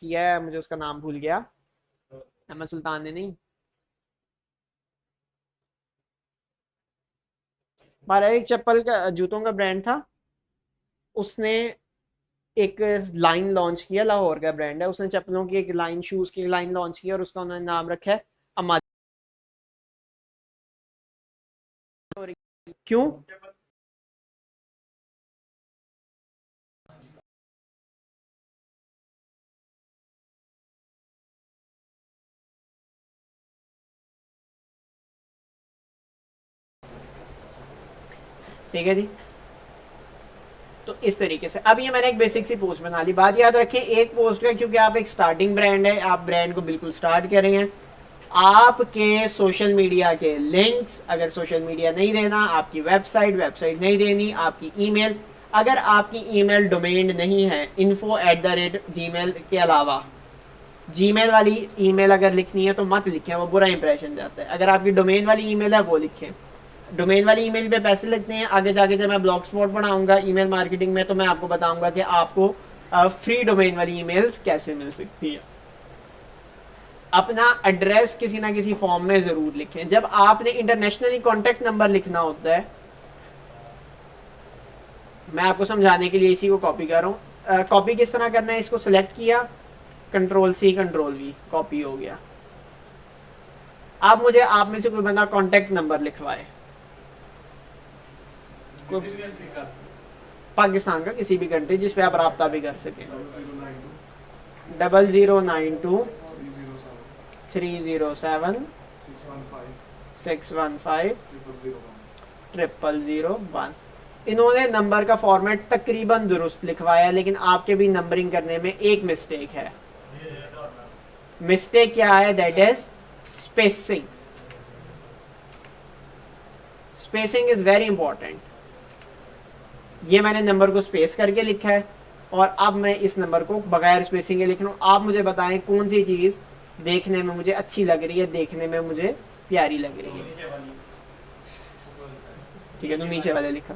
किया है, मुझे उसका नाम भूल गया, अहमद सुल्तान ने नहीं, हमारा एक चप्पल का जूतों का ब्रांड था, उसने एक लाइन लॉन्च किया, लाहौर का ब्रांड है, उसने चप्पलों की एक लाइन, शूज की लाइन लॉन्च की और उसका उन्होंने नाम रखा है अमाद। क्यों? ठीक है जी। तो इस तरीके से अब ये मैंने एक बेसिक सी पोस्ट बना ली। बात याद रखें, एक पोस्ट है क्योंकि आप एक स्टार्टिंग ब्रांड है, आप ब्रांड को बिल्कुल स्टार्ट कर रहे हैं। आपके सोशल मीडिया के लिंक्स, अगर सोशल मीडिया नहीं देना, आपकी वेबसाइट नहीं देनी, आपकी ईमेल, अगर आपकी ईमेल डोमेन नहीं है info@gmail के अलावा, जीमेल वाली ईमेल अगर लिखनी है तो मत लिखें, वो बुरा इंप्रेशन जाता है। अगर आपकी डोमेन वाली ईमेल है वो लिखें। डोमेन वाली ईमेल पे पैसे लगते हैं। आगे जाके जब मैं ब्लॉग स्पॉट पढ़ाऊंगा ईमेल मार्केटिंग में तो मैं आपको बताऊंगा कि आपको फ्री डोमेन वाली ईमेल्स कैसे मिल सकती है। अपना एड्रेस किसी ना किसी फॉर्म में जरूर लिखें। जब आपने इंटरनेशनली कॉन्टेक्ट नंबर लिखना होता है, मैं आपको समझाने के लिए इसी को कॉपी कर रहा हूँ। कॉपी किस तरह करना है, इसको सिलेक्ट किया, Ctrl+C Ctrl+V, कॉपी हो गया। अब मुझे आप में से कोई बंदा कॉन्टेक्ट नंबर लिखवाए, पाकिस्तान का किसी भी कंट्री जिस पे आप रब्ता भी कर सकें। 0092-307-615-001। इन्होंने नंबर का फॉर्मेट तकरीबन दुरुस्त लिखवाया, लेकिन आपके भी नंबरिंग करने में एक मिस्टेक है। मिस्टेक क्या है? That is spacing. Spacing is very important. ये मैंने नंबर को स्पेस करके लिखा है और अब मैं इस नंबर को बगैर स्पेसिंग के लिख रहा हूँ। आप मुझे बताएं कौन सी चीज देखने में मुझे अच्छी लग रही है, देखने में मुझे प्यारी लग रही है। ठीक है, तो नीचे वाले लिखा।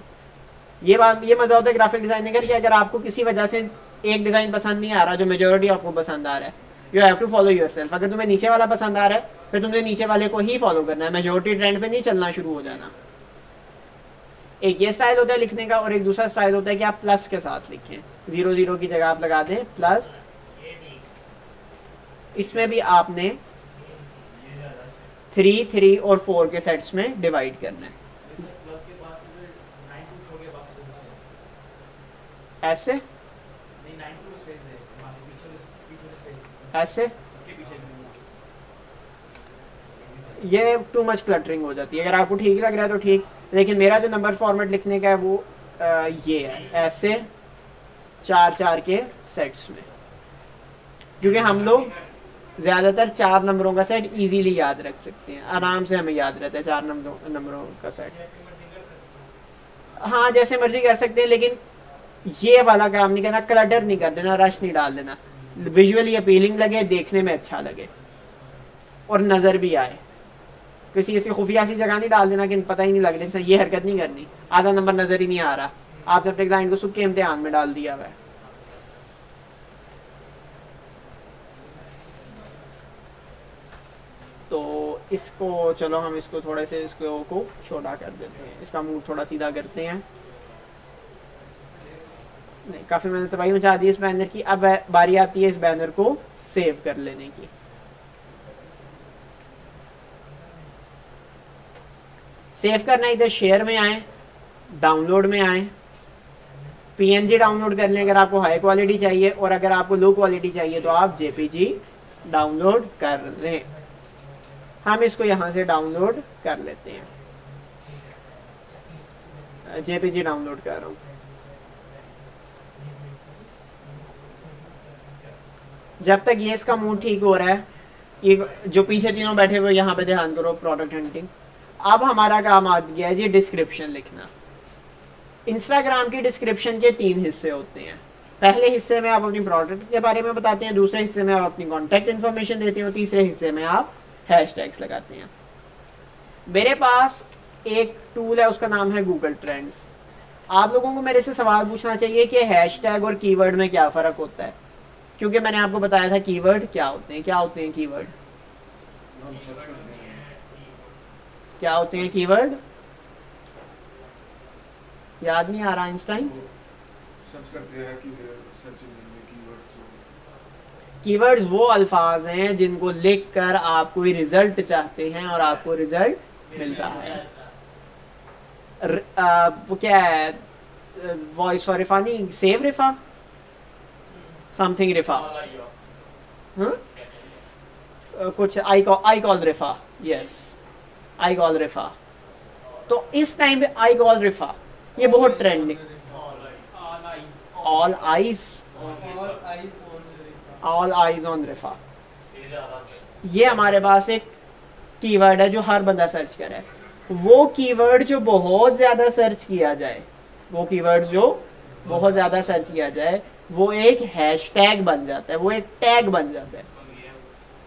ये मजा होता है ग्राफिक डिजाइनिंग का कि अगर आपको किसी वजह से एक डिजाइन पसंद नहीं आ रहा जो मेजोरिटी आपको पसंद आ रहा है, you have to follow yourself. अगर तुम्हें नीचे वाला पसंद आ रहा है फिर तुमने नीचे वाले को ही फॉलो करना है, मेजोरिटी ट्रेंड पे नहीं चलना शुरू हो जाना। एक ये स्टाइल होता है लिखने का और एक दूसरा स्टाइल होता है कि आप प्लस के साथ लिखें। 00 की जगह आप लगा दें प्लस। इसमें भी आपने 3, 3 और 4 के सेट्स में डिवाइड करना है। ऐसे ऐसे ये टू मच क्लटरिंग हो जाती है। अगर आपको ठीक लग रहा है तो ठीक, लेकिन मेरा जो नंबर फॉर्मेट लिखने का है वो ये है, ऐसे 4-4 के सेट्स में, क्योंकि हम लोग ज़्यादातर 4 नंबरों का सेट इजीली याद रख सकते हैं, आराम से हमें याद रहता है 4 नंबरों का सेट। हाँ जैसे मर्जी कर सकते हैं, लेकिन ये वाला काम नहीं करना, क्लटर नहीं कर देना, रश नहीं डाल देना, विजुअली अपीलिंग लगे, देखने में अच्छा लगे और नज़र भी आए। किसी इसकी खुफिया सी जगह नहीं डाल देना कि पता ही नहीं लग रहा, ये हरकत नहीं करनी, आधा नंबर नजर ही नहीं आ रहा, आपने अपने क्लाइंट को सुख के इम्तिहान में डाल दिया हुआ है। तो इसको चलो हम इसको थोड़े से इसको को छोटा कर देते हैं, इसका मुंह थोड़ा सीधा करते हैं। नहीं, काफ़ी मैंने तबाही मचा दी इस बैनर की। अब बारी आती है इस बैनर को सेव कर लेने की। सेव करना, इधर शेयर में आए, डाउनलोड में आए, पीएनजी डाउनलोड कर लें अगर आपको हाई क्वालिटी चाहिए, और अगर आपको लो क्वालिटी चाहिए तो आप जेपीजी डाउनलोड कर लें। हम इसको यहां से डाउनलोड कर लेते हैं, जेपीजी डाउनलोड कर रहा हूं। जब तक ये इसका मूड ठीक हो रहा है, ये जो पीछे तीनों बैठे हुए यहाँ पे ध्यान करो, प्रोडक्ट हंटिंग। अब हमारा काम आ गया है जी डिस्क्रिप्शन लिखना। इंस्टाग्राम की डिस्क्रिप्शन के 3 हिस्से होते हैं। पहले हिस्से में आप अपनी प्रोडक्ट के बारे में बताते हैं, दूसरे हिस्से में आप अपनी कॉन्टैक्ट इन्फॉर्मेशन देते हैं, और तीसरे हिस्से में आप हैशटैग्स लगाते हैं। मेरे पास एक टूल है, उसका नाम है गूगल ट्रेंड्स। आप लोगों को मेरे से सवाल पूछना चाहिए कि हैशटैग और कीवर्ड में क्या फ़र्क होता है। क्योंकि मैंने आपको बताया था कीवर्ड क्या होते हैं। क्या होते हैं कीवर्ड? क्या होते हैं कीवर्ड? याद नहीं आ रहा आइंस्टाइन? सर्च करते हैं कि सर्च इंजन में कीवर्ड्स वो अल्फाज हैं जिनको लिख कर आप कोई रिजल्ट चाहते हैं और आपको रिजल्ट मिलता है। वो क्या है? वॉइस फॉर रिफा नहीं, सेव रिफा, समथिंग रिफा, कुछ I call Rafah, yes I call Rafah. तो इस टाइम पे आई कॉल रिफा ये बहुत trending. All eyes on Rafah, ये हमारे पास एक कीवर्ड है जो हर बंदा सर्च करे। वो कीवर्ड जो बहुत ज्यादा सर्च किया जाए, वो कीवर्ड जो बहुत ज्यादा सर्च किया जाए, वो एक हैशटैग बन जाता है, वो एक टैग बन जाता है,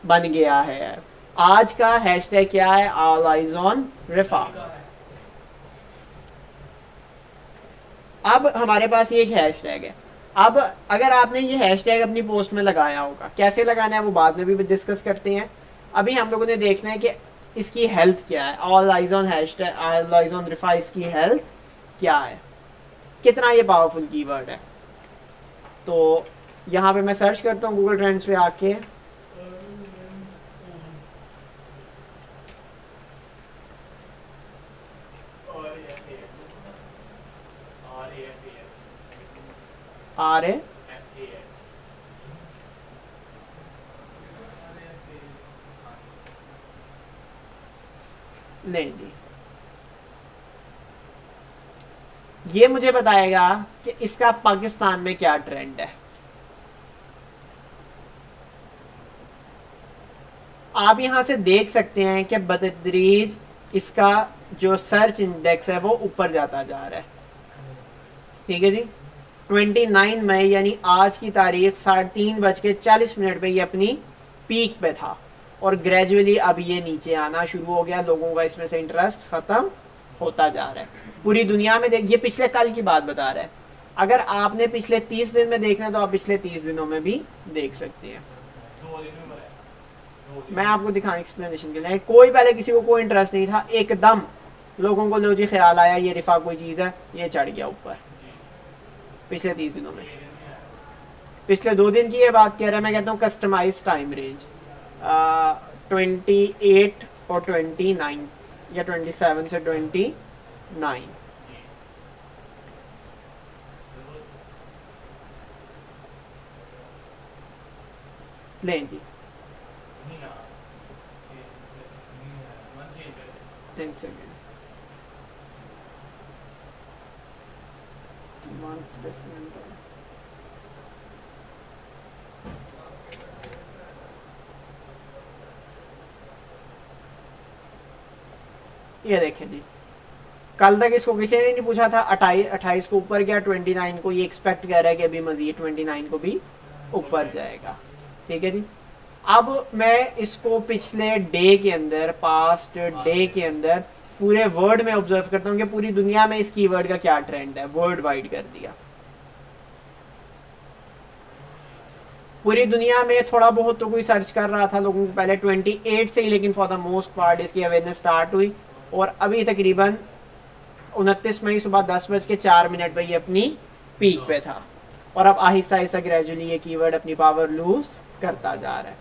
बन गया है। आज का हैशटैग क्या है? All eyes on रिफा। अब हमारे पास ये एक हैशटैग है। अब अगर आपने ये हैशटैग अपनी पोस्ट में लगाया होगा, कैसे लगाना है वो बाद में भी डिस्कस करते हैं। अभी हम लोगों ने देखना है कि इसकी हेल्थ क्या है। All eyes on hashtag, all eyes on Rafah, इसकी हेल्थ क्या है, कितना ये पावरफुल कीवर्ड है। तो यहाँ पे मैं सर्च करता हूँ गूगल ट्रेंड्स पे आके, RA नहीं जी, ये मुझे बताएगा कि इसका पाकिस्तान में क्या ट्रेंड है। आप यहां से देख सकते हैं कि बतदरीज इसका जो सर्च इंडेक्स है वो ऊपर जाता जा रहा है। ठीक है जी, 29 मई यानी आज की तारीख 3:40 पे ये अपनी पीक पे था और ग्रेजुअली अब ये नीचे आना शुरू हो गया। लोगों का इसमें से इंटरेस्ट खत्म होता जा रहा है। पूरी दुनिया में देख, ये पिछले कल की बात बता रहा है। अगर आपने पिछले 30 दिन में देखना है तो आप पिछले 30 दिनों में भी देख सकते हैं। मैं आपको दिखाऊं एक्सप्लेनेशन के लिए। कोई पहले किसी को कोई इंटरेस्ट नहीं था, एकदम लोगों को लो जी ख्याल आया ये रिफा कोई चीज़ है, ये चढ़ गया ऊपर पिछले 30 दिनों में। पिछले 2 दिन की ये बात कह रहा है। मैं कहता हूँ कस्टमाइज टाइम रेंज 28 और 29 या 27 से 29। लें जी, एक सेकेंड, ये देखें जी, कल तक इसको किसी ने नहीं पूछा था। 28 को ऊपर गया, 29 को ये एक्सपेक्ट कर रहा है कि अभी मजीद 29 को भी ऊपर जाएगा। ठीक है जी, अब मैं इसको पिछले डे के अंदर, पास्ट डे के अंदर पूरे वर्ल्ड में ऑब्जर्व करता हूँ कि पूरी दुनिया में इस कीवर्ड का क्या ट्रेंड है। वर्ल्ड वाइड कर दिया, पूरी दुनिया में थोड़ा बहुत तो कोई सर्च कर रहा था लोगों को पहले 28 से ही, लेकिन फॉर द मोस्ट पार्ट इसकी अवेयरनेस स्टार्ट हुई और अभी तकरीबन 29 मई सुबह 10:04 पर ये अपनी पीक पे था और अब आहिस्ता आहिस्ता ग्रेजुअली ये कीवर्ड अपनी पावर लूज करता जा रहा है।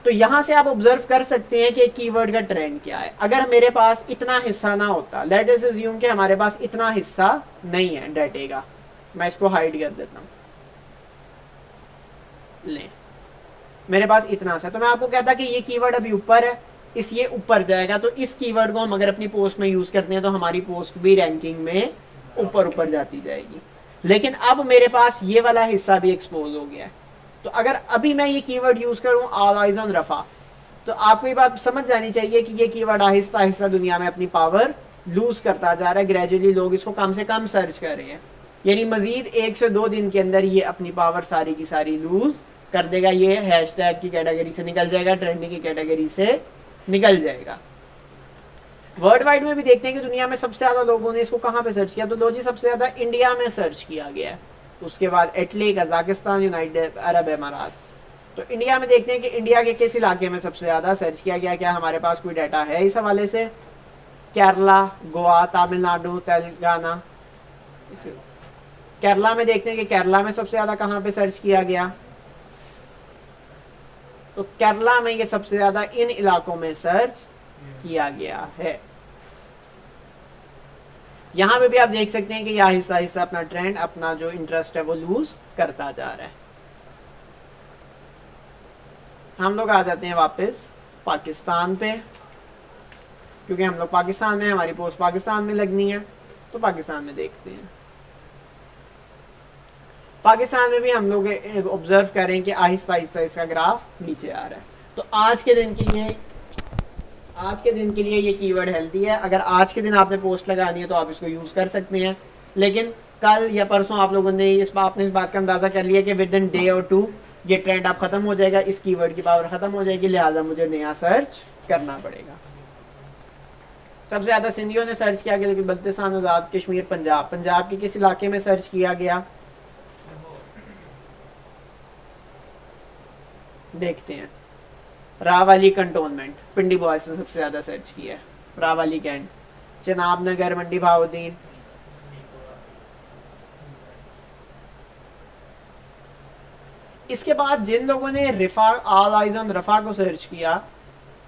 तो यहां से आप ऑब्जर्व कर सकते हैं कि कीवर्ड का ट्रेंड क्या है। अगर मेरे पास इतना हिस्सा ना होता, लेट अस अज्यूम कि हमारे पास इतना हिस्सा नहीं है डाटे का, मैं इसको हाइड कर देता हूं, ले मेरे पास इतना सा, तो मैं आपको कहता कि ये कीवर्ड अभी ऊपर है, इस ये ऊपर जाएगा, तो इस कीवर्ड को हम अगर अपनी पोस्ट में यूज करते हैं तो हमारी पोस्ट भी रैंकिंग में ऊपर ऊपर जाती जाएगी। लेकिन अब मेरे पास ये वाला हिस्सा भी एक्सपोज हो गया है, तो अगर अभी मैं ये कीवर्ड यूज करूं ऑल आइज ऑन रफा, तो आपको ये बात समझ जानी चाहिए कि ये कीवर्ड आहिस्ता आहिस्ता दुनिया में अपनी पावर लूज करता जा रहा है। ग्रेजुअली लोग इसको कम से कम सर्च कर रहे हैं, यानी मजीद 1 से 2 दिन के अंदर ये अपनी पावर सारी की सारी लूज कर देगा। ये हैशटैग की कैटेगरी से निकल जाएगा, ट्रेंडिंग की कैटेगरी से निकल जाएगा। वर्ल्ड वाइड में भी देखते हैं कि दुनिया में सबसे ज्यादा लोगों ने इसको कहां पे सर्च किया, तो लो जी सबसे ज्यादा इंडिया में सर्च किया गया है। उसके बाद इटली, कजाकिस्तान, यूनाइटेड अरब अमारात। तो इंडिया में देखते हैं कि इंडिया के किस इलाके में सबसे ज़्यादा सर्च किया गया, क्या हमारे पास कोई डाटा है इस हवाले से। केरला, गोवा, तमिलनाडु, तेलंगाना। केरला में देखते हैं कि केरला में सबसे ज़्यादा कहाँ पे सर्च किया गया, तो केरला में ये सबसे ज़्यादा इन इलाकों में सर्च किया गया है। यहाँ पे भी आप देख सकते हैं कि यह हिस्सा हिस्सा अपना ट्रेंड, अपना जो इंटरेस्ट है वो लूज करता जा रहा है। हम लोग आ जाते हैं वापस पाकिस्तान पे, क्योंकि हम लोग पाकिस्तान में, हमारी पोस्ट पाकिस्तान में लगनी है, तो पाकिस्तान में देखते हैं। पाकिस्तान में भी हम लोग ऑब्जर्व करें कि आहिस्ता आहिस्ता इसका ग्राफ नीचे आ रहा है। तो आज के दिन के लिए ये कीवर्ड हेल्दी है। अगर आज के दिन आपने पोस्ट लगानी है तो आप इसको यूज़ कर सकते हैं, लेकिन कल या परसों आप लोगों ने इस बात का अंदाज़ा कर लिया कि विद इन डे और 2 ये ट्रेंड आप ख़त्म हो जाएगा, इस कीवर्ड की पावर ख़त्म हो जाएगी, लिहाजा मुझे नया सर्च करना पड़ेगा। सबसे ज़्यादा सिंधियों ने सर्च किया गया, लेकिन बल्तिस्तान, आज़ाद कश्मीर, पंजाब के किस इलाके में सर्च किया गया देखते हैं। रावाली कंटोनमेंट, पिंडी बॉयज ने सबसे ज़्यादा सर्च किया है, रावाली कैंट, चनाब नगर, मंडी भाउद्दीन। इसके बाद जिन लोगों ने रिफा, ऑल आइज ऑन रफा को सर्च किया,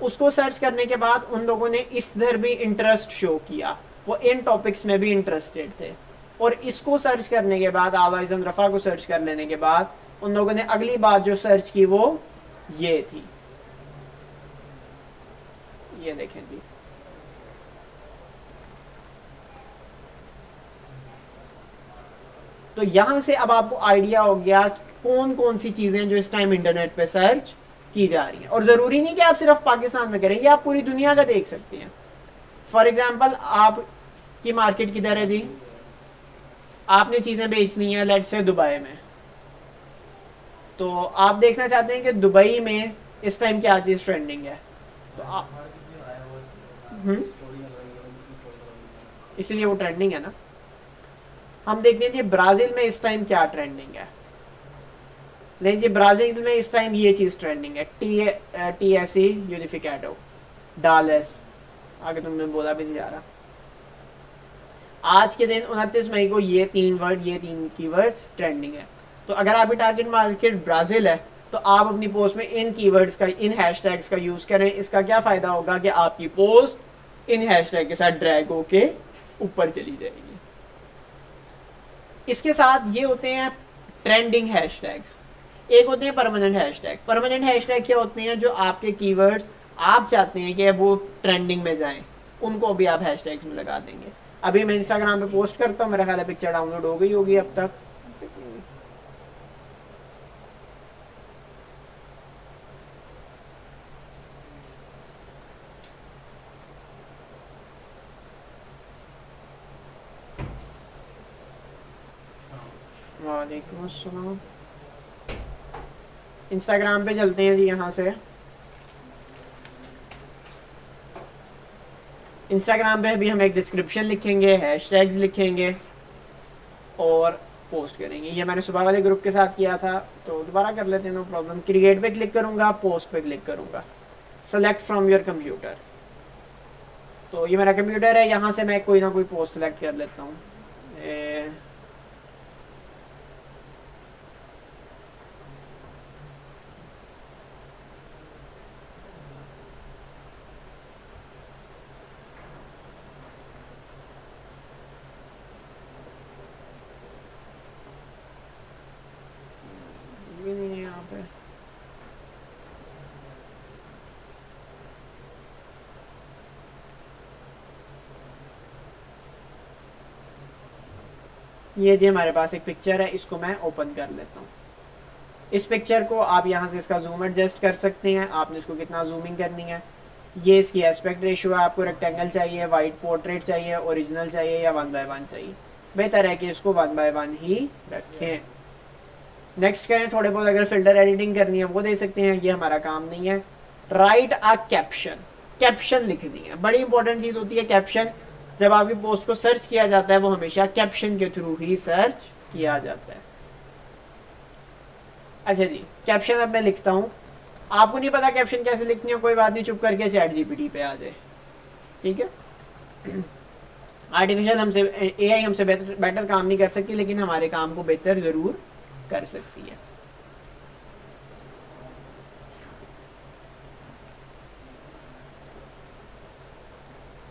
उसको सर्च करने के बाद उन लोगों ने इधर भी इंटरेस्ट शो किया, वो इन टॉपिक्स में भी इंटरेस्टेड थे। और इसको सर्च करने के बाद, ऑल आइज ऑन रफा को सर्च कर लेने के बाद, उन लोगों ने अगली बात जो सर्च की वो ये थी, ये देखें जी, तो यहां से अब आपको आइडिया हो गया कि कौन कौन सी चीजें जो इस टाइम इंटरनेट पे सर्च की जा रही हैं। और जरूरी नहीं कि आप सिर्फ पाकिस्तान में करें, ये आप पूरी दुनिया का देख सकते हैं। फॉर एग्जांपल, आपकी मार्केट किधर है जी, आपने चीजें बेचनी है लेट्स से दुबई में, तो आप देखना चाहते हैं कि दुबई में इस टाइम क्या चीज ट्रेंडिंग है, तो आप इसलिए वो ट्रेंडिंग है ना। हम देखते हैं जी ब्राजील में इस टाइम क्या ट्रेंडिंग है, लेकिन जी ब्राजील में इस टाइम ये चीज ट्रेंडिंग है, TSE यूनिफिकेटो डालस, आगे तुमने बोला भी नहीं जा रहा। आज के दिन 29 मई को ये 3 कीवर्ड्स ट्रेंडिंग है। तो अगर आपकी टारगेट मार्केट ब्राजील है तो आप अपनी पोस्ट में इन कीवर्ड्स का, इन हैशटैग्स का यूज करें। इसका क्या फायदा होगा कि आपकी पोस्ट इन हैशटैग के साथ ड्रैग होके ऊपर चली जाएगी। इसके साथ ये होते हैं ट्रेंडिंग हैशटैग्स, एक होते हैं परमानेंट हैशटैग। परमानेंट हैशटैग क्या होते हैं, जो आपके कीवर्ड्स आप चाहते हैं कि वो ट्रेंडिंग में जाएं, उनको भी आप हैशटैग्स में लगा देंगे। अभी मैं इंस्टाग्राम पे पोस्ट करता हूँ, मेरा ख्याल है पिक्चर डाउनलोड हो गई होगी अब तक। वालेकुम अस्सलाम। इंस्टाग्राम पे चलते हैं जी, यहाँ से इंस्टाग्राम पे भी हम एक डिस्क्रिप्शन लिखेंगे, हैशटैग्स लिखेंगे और पोस्ट करेंगे। ये मैंने सुबह वाले ग्रुप के साथ किया था, तो दोबारा कर लेते हैं, नो प्रॉब्लम। क्रिएट पे क्लिक करूंगा, पोस्ट पे क्लिक करूंगा, सेलेक्ट फ्रॉम योर कंप्यूटर। तो ये मेरा कंप्यूटर है, यहाँ से मैं कोई ना कोई पोस्ट सेलेक्ट कर लेता हूँ। भी नहीं है यहाँ पे, ये जी हमारे पास एक पिक्चर है, इसको मैं ओपन कर लेता हूँ। इस पिक्चर को आप यहाँ से इसका जूम एडजस्ट कर सकते हैं, आपने इसको कितना जूमिंग करनी है। ये इसकी एस्पेक्ट रेशियो है, आपको रेक्टेंगल चाहिए, वाइट पोर्ट्रेट चाहिए, ओरिजिनल चाहिए या 1:1 चाहिए। बेहतर है कि इसको 1:1 ही रखें। नेक्स्ट करें, थोड़े बहुत अगर फिल्टर एडिटिंग करनी है वो दे सकते हैं, ये हमारा काम नहीं है। राइट अ कैप्शन, कैप्शन लिखनी है, बड़ी इंपॉर्टेंट चीज़ होती है कैप्शन। जब आपकी पोस्ट को सर्च किया जाता है वो हमेशा कैप्शन के थ्रू ही सर्च किया जाता है। अच्छा जी, कैप्शन अब मैं लिखता हूँ। आपको नहीं पता कैप्शन कैसे लिखनी है, कोई बात नहीं, चुप करके चैट जीपीटी पे आ जाए, ठीक है। आर्टिफिशियल हमसे, एआई हमसे बेटर बेटर काम नहीं कर सकती, लेकिन हमारे काम को बेहतर ज़रूर कर सकती है।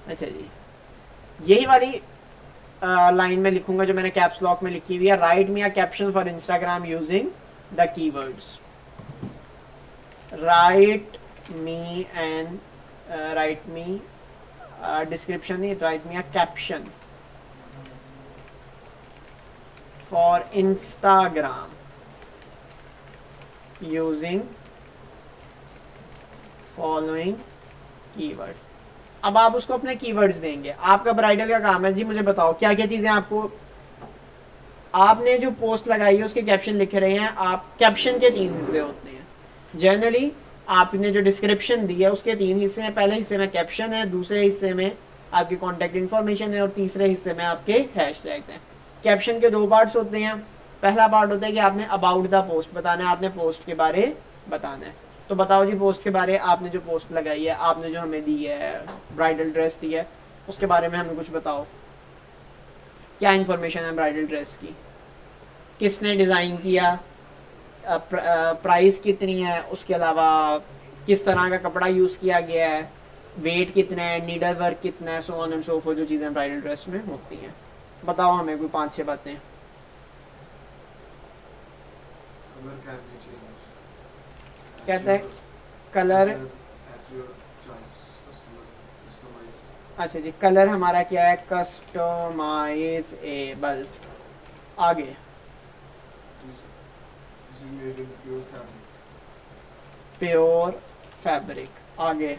अच्छा जी, यही वाली लाइन में लिखूंगा जो मैंने कैप्स लॉक में लिखी हुई है, write me a caption for Instagram using the keywords. Write me and write me description नहीं, write me a caption for Instagram using following keywords. अब आप उसको अपने कीवर्ड्स देंगे। आपका ब्राइडल का काम है जी, मुझे बताओ क्या क्या चीज़ें आपको, आपने जो पोस्ट लगाई है उसके कैप्शन लिख रहे हैं आप। कैप्शन के 3 हिस्से होते हैं जनरली। आपने जो डिस्क्रिप्शन दी है उसके 3 हिस्से हैं। पहले हिस्से में कैप्शन है, दूसरे हिस्से में आपकी कॉन्टैक्ट इन्फॉर्मेशन है, और तीसरे हिस्से में आपके हैशटैग्स हैं। कैप्शन के 2 पार्ट्स होते हैं। पहला पार्ट होता है कि आपने अबाउट द पोस्ट बताना है, आपने पोस्ट के बारे बताना है। तो बताओ जी पोस्ट के बारे, आपने जो पोस्ट लगाई है, आपने जो हमें दी है ब्राइडल ड्रेस दी है, उसके बारे में हमें कुछ बताओ। क्या इन्फॉर्मेशन है ब्राइडल ड्रेस की, किसने डिज़ाइन किया, प्राइस कितनी है, उसके अलावा किस तरह का कपड़ा यूज़ किया गया है, वेट कितना है, नीडल वर्क कितना है, so on and so for, जो चीज़ें ब्राइडल ड्रेस में होती हैं। बताओ हमें कोई 5-6 बातें। कलर कैन बी चेंज, कहते हैं colour, as your choice, customise. अच्छा जी, कलर हमारा क्या है, कस्टमाइजेबल। आगे this is made in pure fabric. Pure fabric. आगे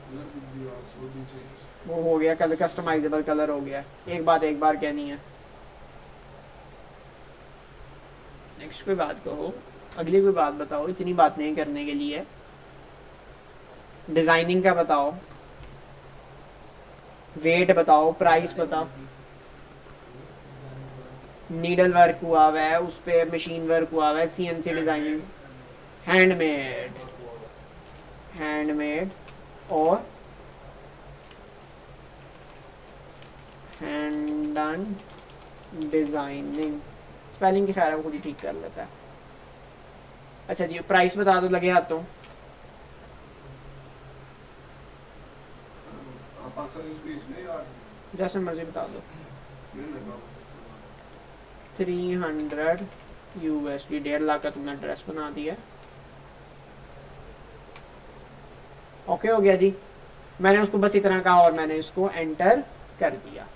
colour will be also be change. वो हो गया, कलर कस्टमाइजेबल कलर हो गया। एक बात एक बार कहनी है। नेक्स्ट कोई बात कहो, अगली कोई बात बताओ, इतनी बात नहीं करने के लिए। डिजाइनिंग का बताओ, वेट बताओ, प्राइस बताओ, नीडल वर्क हुआ हुआ है, उस पे मशीन वर्क हुआ हुआ है, सीएनसी डिजाइनिंग, हैंडमेड, हैंडमेड और हैंड डन डिजाइनिंग। स्पेलिंग की खैर वो खुद ही ठीक कर लेता है। अच्छा जी, प्राइस बता दो लगे हाथों। आप पाकिस्तानी स्पीच नहीं यार, जैसे मर्जी बता दो। ये लगा 300 USD, 1.5 लाख का तुमने ड्रेस बना दिया। ओके हो गया जी, मैंने उसको बस इतना कहा और मैंने इसको एंटर कर दिया।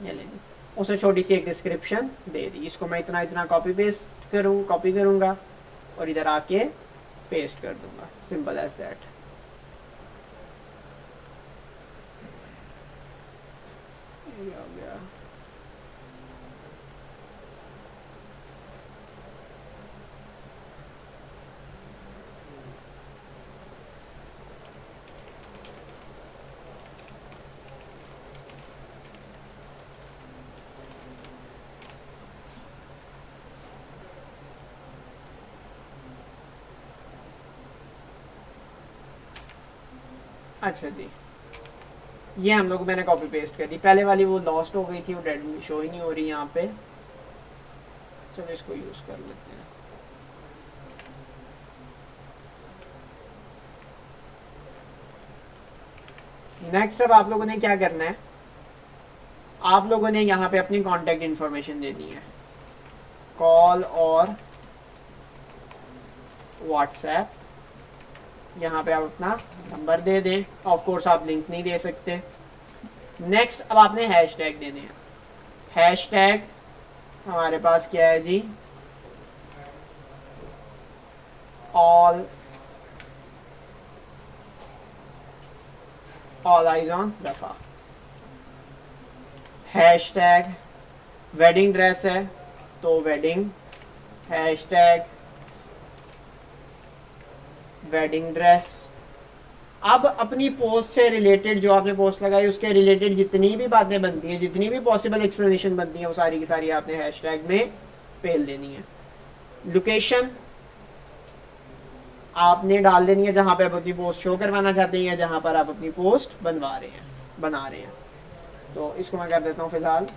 ये ले ली, उसे छोटी सी एक डिस्क्रिप्शन दे दी। इसको मैं इतना इतना कॉपी पेस्ट कॉपी करूंगा और इधर आके पेस्ट कर दूंगा, सिंपल एज दैट। ये हो गया। अच्छा जी, ये हम लोग मैंने कॉपी पेस्ट कर दी। पहले वाली वो लॉस्ट हो गई थी, वो डेड शो ही नहीं हो रही यहाँ पे। चलो इसको यूज कर लेते हैं। नेक्स्ट अब आप लोगों ने क्या करना है, आप लोगों ने यहाँ पे अपनी कांटेक्ट इन्फॉर्मेशन देनी है। कॉल और व्हाट्सएप, यहाँ पे आप अपना नंबर दे दें। ऑफ कोर्स आप लिंक नहीं दे सकते। नेक्स्ट अब आपने हैशटैग देने हैं। हैशटैग हमारे पास क्या है जी, all eyes on Rafah. Hashtag wedding dress है तो वेडिंग, हैशटैग वेडिंग ड्रेस, अब अपनी पोस्ट से रिलेटेड, जो आपने पोस्ट लगाई उसके रिलेटेड जितनी भी बातें बनती हैं, जितनी भी पॉसिबल एक्सप्लेनेशन बनती हैं, वो सारी की सारी आपने हैशटैग में फेल देनी है। लोकेशन आपने डाल देनी है जहां पे आप अपनी पोस्ट शो करवाना चाहते हैं या जहां पर आप अपनी पोस्ट बना रहे हैं। तो इसको मैं कर देता हूं फिलहाल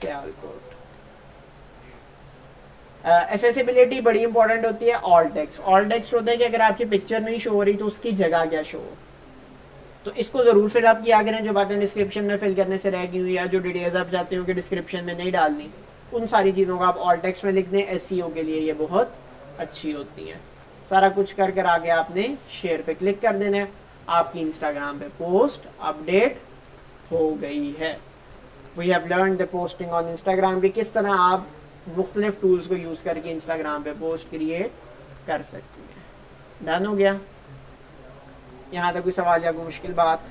सियालकोट। एसेसिबिलिटी बड़ी इंपॉर्टेंट होती है। ऑल टेक्स्ट होता है कि अगर आपकी पिक्चर नहीं शो हो रही तो उसकी जगह क्या शो हो, तो इसको जरूर फिल अप किया करें। जो बातें डिस्क्रिप्शन में फिल करने से रह गई हुई या जो डिटेल्स आप चाहते हो कि डिस्क्रिप्शन में नहीं डालनी, उन सारी चीज़ों को आप ऑल टेक्स्ट में लिख दें। एसईओ के लिए ये बहुत अच्छी होती हैं। सारा कुछ कर कर आगे आपने शेयर पे क्लिक कर देना है। आपकी इंस्टाग्राम पे पोस्ट अपडेट हो गई है। We have learn the posting on Instagram की किस तरह आप मुख्तलिफ टूल्स को यूज़ करके इंस्टाग्राम पे पोस्ट क्रिएट कर सकती हैं। डन हो गया। यहाँ तक कोई सवाल या कोई मुश्किल बात?